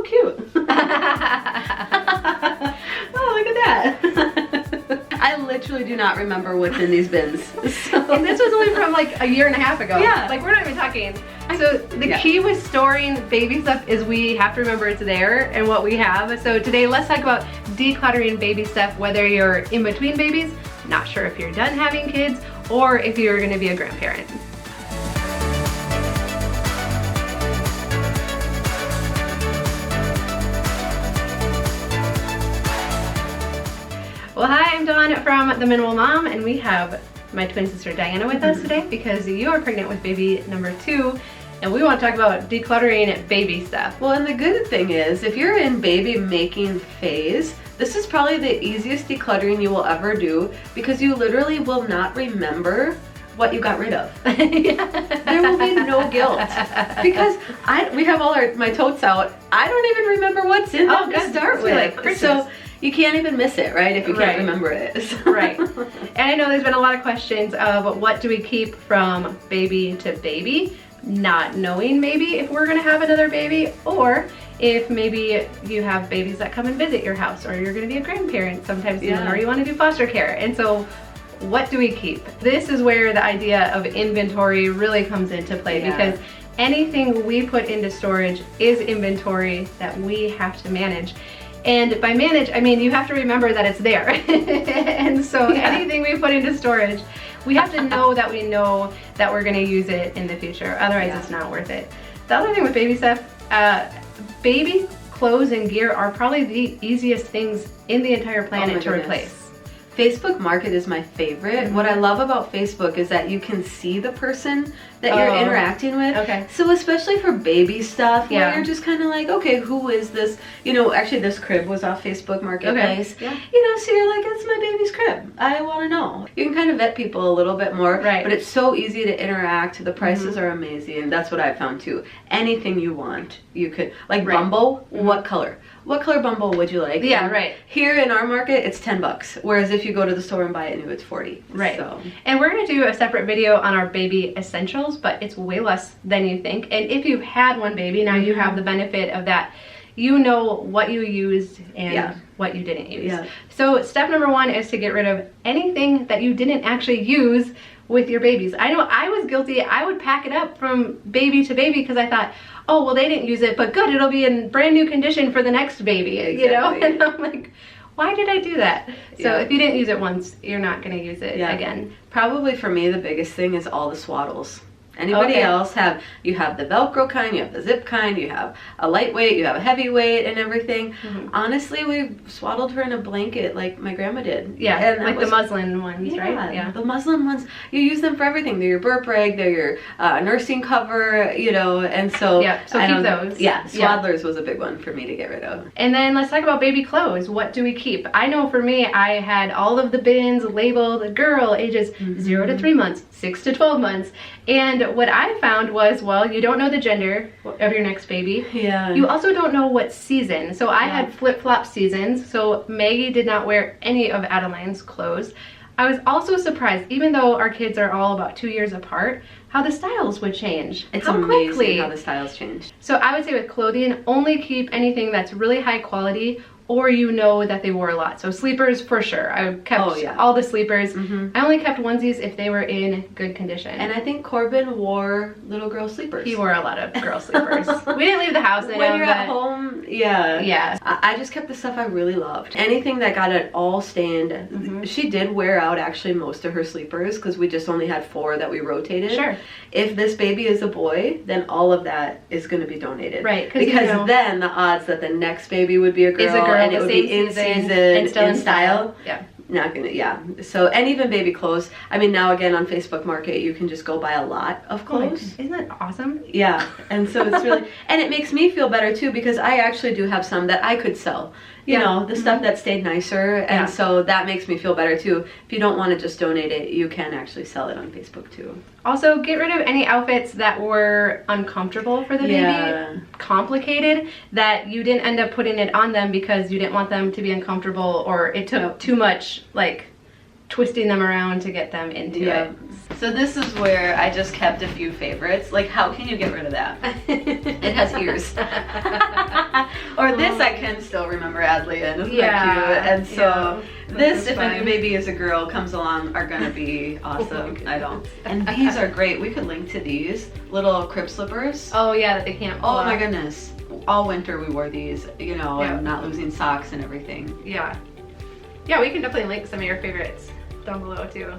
cute. Oh, look at that. I literally do not remember what's in these bins. So. And this was only from like a year and a half ago. Yeah. Like we're not even talking. So the key with storing baby stuff is we have to remember it's there and what we have. So today let's talk about decluttering baby stuff, whether you're in between babies, not sure if you're done having kids, or if you're gonna be a grandparent. Well, hi, I'm Dawn from The Minimal Mom, and we have my twin sister Diana with us today because you are pregnant with baby number 2, and we want to talk about decluttering baby stuff. Well, and the good thing is, if you're in baby making phase, this is probably the easiest decluttering you will ever do because you literally will not remember what you got rid of. There will be no guilt because we have all my totes out. I don't even remember what's in them to start with. Like so you can't even miss it, right? If you can't remember it. Right. And I know there's been a lot of questions of what do we keep from baby to baby, not knowing maybe if we're gonna have another baby, or if maybe you have babies that come and visit your house, or you're gonna be a grandparent sometime soon, or you wanna do foster care. And so what do we keep? This is where the idea of inventory really comes into play because anything we put into storage is inventory that we have to manage. And by manage, I mean you have to remember that it's there. And so anything we put into storage, we have to know that we know that we're gonna use it in the future. Otherwise it's not worth it. The other thing with baby stuff, baby clothes and gear are probably the easiest things in the entire planet to replace. Facebook Market is my favorite. What I love about Facebook is that you can see the person that you're interacting with. Okay. So especially for baby stuff, where you're just kind of like, okay, who is this? You know, actually this crib was off Facebook Marketplace. Okay. Yeah. You know, so you're like, it's my baby's crib. I want to know. You can kind of vet people a little bit more. Right. But it's so easy to interact. The prices are amazing. That's what I found too. Anything you want, you could. Like Bumble, what color? What color Bumble would you like? Yeah, and right. Here in our market, it's $10. Whereas if you go to the store and buy it new, it's $40. Right. So. And we're gonna do a separate video on our baby essentials, but it's way less than you think. And if you've had one baby, now you have the benefit of that. You know what you used and what you didn't use. Yeah. So step number 1 is to get rid of anything that you didn't actually use with your babies. I know I was guilty. I would pack it up from baby to baby because I thought, oh, well, they didn't use it, but good, it'll be in brand new condition for the next baby, you know? And I'm like, why did I do that? So if you didn't use it once, you're not gonna use it again. Probably for me, the biggest thing is all the swaddles. Anybody else you have the Velcro kind, you have the zip kind, you have a lightweight, you have a heavyweight and everything. Honestly, we swaddled her in a blanket like my grandma did. Yeah, and like the muslin ones, right? Yeah, the muslin ones, you use them for everything. They're your burp rag, they're your nursing cover, you know, and so. Yeah, so keep those. Yeah, swaddlers was a big one for me to get rid of. And then let's talk about baby clothes. What do we keep? I know for me, I had all of the bins labeled girl ages 0 to 3 months, 6 to 12 months. And what I found was, well, you don't know the gender of your next baby. Yeah. You also don't know what season. So I had flip-flop seasons. So Maggie did not wear any of Adeline's clothes. I was also surprised, even though our kids are all about 2 years apart, how the styles would change. It's amazing how the styles change. So I would say with clothing, only keep anything that's really high quality or you know that they wore a lot. So sleepers for sure. I kept all the sleepers. I only kept onesies if they were in good condition. And I think Corbin wore little girl sleepers. He wore a lot of girl sleepers. We didn't leave the house. When you're at home, I just kept the stuff I really loved. Anything that got it all stained. She did wear out actually most of her sleepers because we just only had 4 that we rotated. Sure. If this baby is a boy, then all of that is going to be donated. Right. Because then the odds that the next baby would be a girl and it would be in season and still in style. Yeah. Not gonna, so, and even baby clothes. I mean, now again on Facebook Market, you can just go buy a lot of clothes. Isn't that awesome? Yeah, and so it's really, and it makes me feel better too because I actually do have some that I could sell. You know, the stuff that stayed nicer, and so that makes me feel better too. If you don't want to just donate it, you can actually sell it on Facebook too. Also, get rid of any outfits that were uncomfortable for the baby, complicated, that you didn't end up putting it on them because you didn't want them to be uncomfortable, or it took too much, like, twisting them around to get them into it. So this is where I just kept a few favorites. Like, how can you get rid of that? It has ears. Or this I can still remember Adley in. Isn't Yeah, that cute? And so this, is if a fun. new baby is a girl comes along, are gonna be awesome. I don't. And these are great. We could link to these little crib slippers. Oh yeah, that they can't pull Oh my off. goodness. All winter we wore these, you know, Yeah. and not losing socks and everything. Yeah. Yeah, we can definitely link some of your favorites down below too.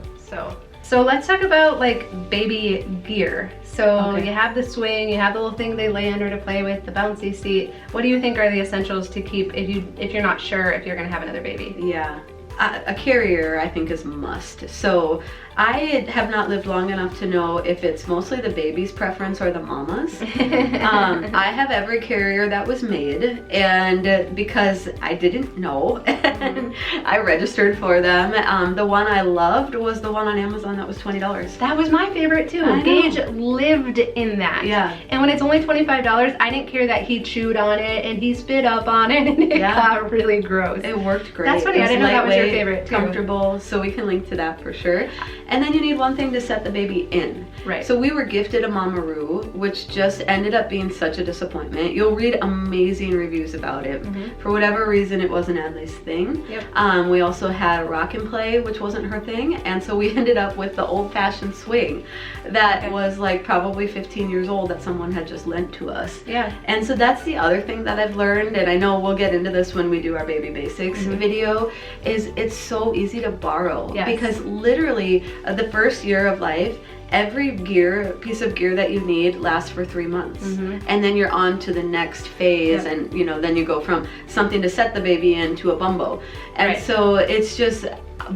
So let's talk about like baby gear. So Okay. you have the swing, you have the little thing they lay under to play with, the bouncy seat. What do you think are the essentials to keep if you're not sure if you're gonna have another baby? Yeah. A carrier I think is a must. So I have not lived long enough to know if it's mostly the baby's preference or the mama's. I have every carrier that was made, and because I didn't know, I registered for them. The one I loved was the one on Amazon that was $20. That was my favorite too. I know. Gage lived in that. Yeah. And when it's only $25, I didn't care that he chewed on it and he spit up on it and it got really gross. It worked great. That's funny, It I didn't know that was your lightweight, favorite too. Comfortable, so we can link to that for sure. And then you need one thing to set the baby in. Right. So we were gifted a Mamaroo, which just ended up being such a disappointment. You'll read amazing reviews about it. For whatever reason, it wasn't Adley's thing. Yep. We also had a rock and play, which wasn't her thing, and so we ended up with the old-fashioned swing that was like probably 15 years old that someone had just lent to us. Yeah. And so that's the other thing that I've learned, and I know we'll get into this when we do our baby basics video, is it's so easy to borrow. Yes. Because literally the first year of life, every piece of gear that you need lasts for 3 months. And then you're on to the next phase, and you know, then you go from something to set the baby in to a bumbo. And so it's just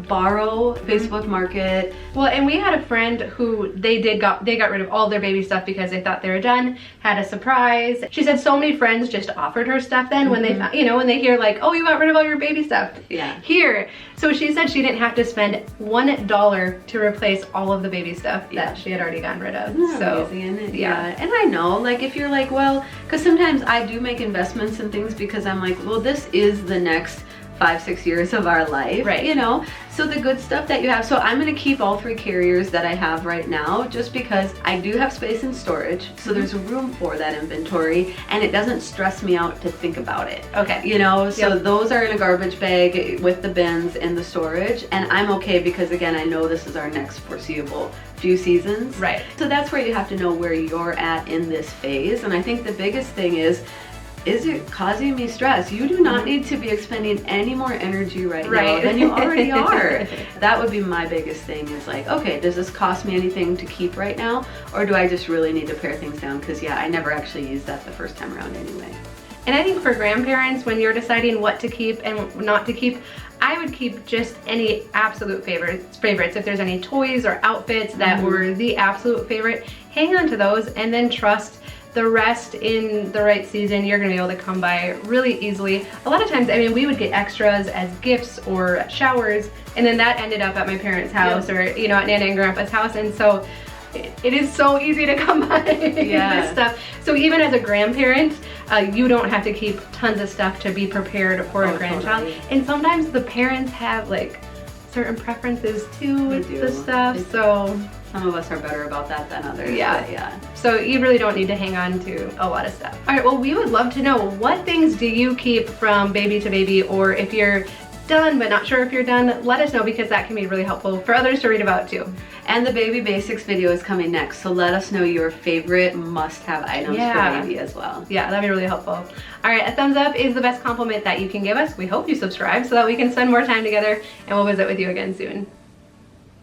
borrow, Facebook Market. Well, and we had a friend who they got rid of all their baby stuff because they thought they were done, had a surprise. She said so many friends just offered her stuff then when they, you know, when they hear like, oh, you got rid of all your baby stuff. Yeah. Here. So she said she didn't have to spend $1 to replace all of the baby stuff that she had already gotten rid of. So amazing. Yeah. And I know, like, if you're like, well, because sometimes I do make investments in things because I'm like, well, this is the next 5-6 years of our life, right? You know, so the good stuff that you have. So I'm going to keep all 3 carriers that I have right now, just because I do have space in storage, so there's room for that inventory, and it doesn't stress me out to think about it. Okay. You know, so those are in a garbage bag with the bins in the storage, and I'm okay because again, I know this is our next foreseeable few seasons. Right. So that's where you have to know where you're at in this phase, and I think the biggest thing is it causing me stress? You do not need to be expending any more energy right now than you already are. That would be my biggest thing, is like, okay, does this cost me anything to keep right now? Or do I just really need to pare things down? Because yeah, I never actually used that the first time around anyway. And I think for grandparents, when you're deciding what to keep and not to keep, I would keep just any absolute favorites. If there's any toys or outfits that were the absolute favorite, hang on to those and then trust the rest in the right season. You're gonna be able to come by really easily. A lot of times, I mean, we would get extras as gifts or showers, and then that ended up at my parents' house or, you know, at Nana and Grandpa's house. And so it is so easy to come by this stuff. So even as a grandparent, you don't have to keep tons of stuff to be prepared for a grandchild. Totally. And sometimes the parents have like certain preferences too with the stuff. So some of us are better about that than others. Yeah. So you really don't need to hang on to a lot of stuff. All right, well, we would love to know, what things do you keep from baby to baby, or if you're done but not sure if you're done, let us know, because that can be really helpful for others to read about too. And the baby basics video is coming next, so let us know your favorite must-have items for baby as well. Yeah, that'd be really helpful. All right, a thumbs up is the best compliment that you can give us. We hope you subscribe so that we can spend more time together, and we'll visit with you again soon.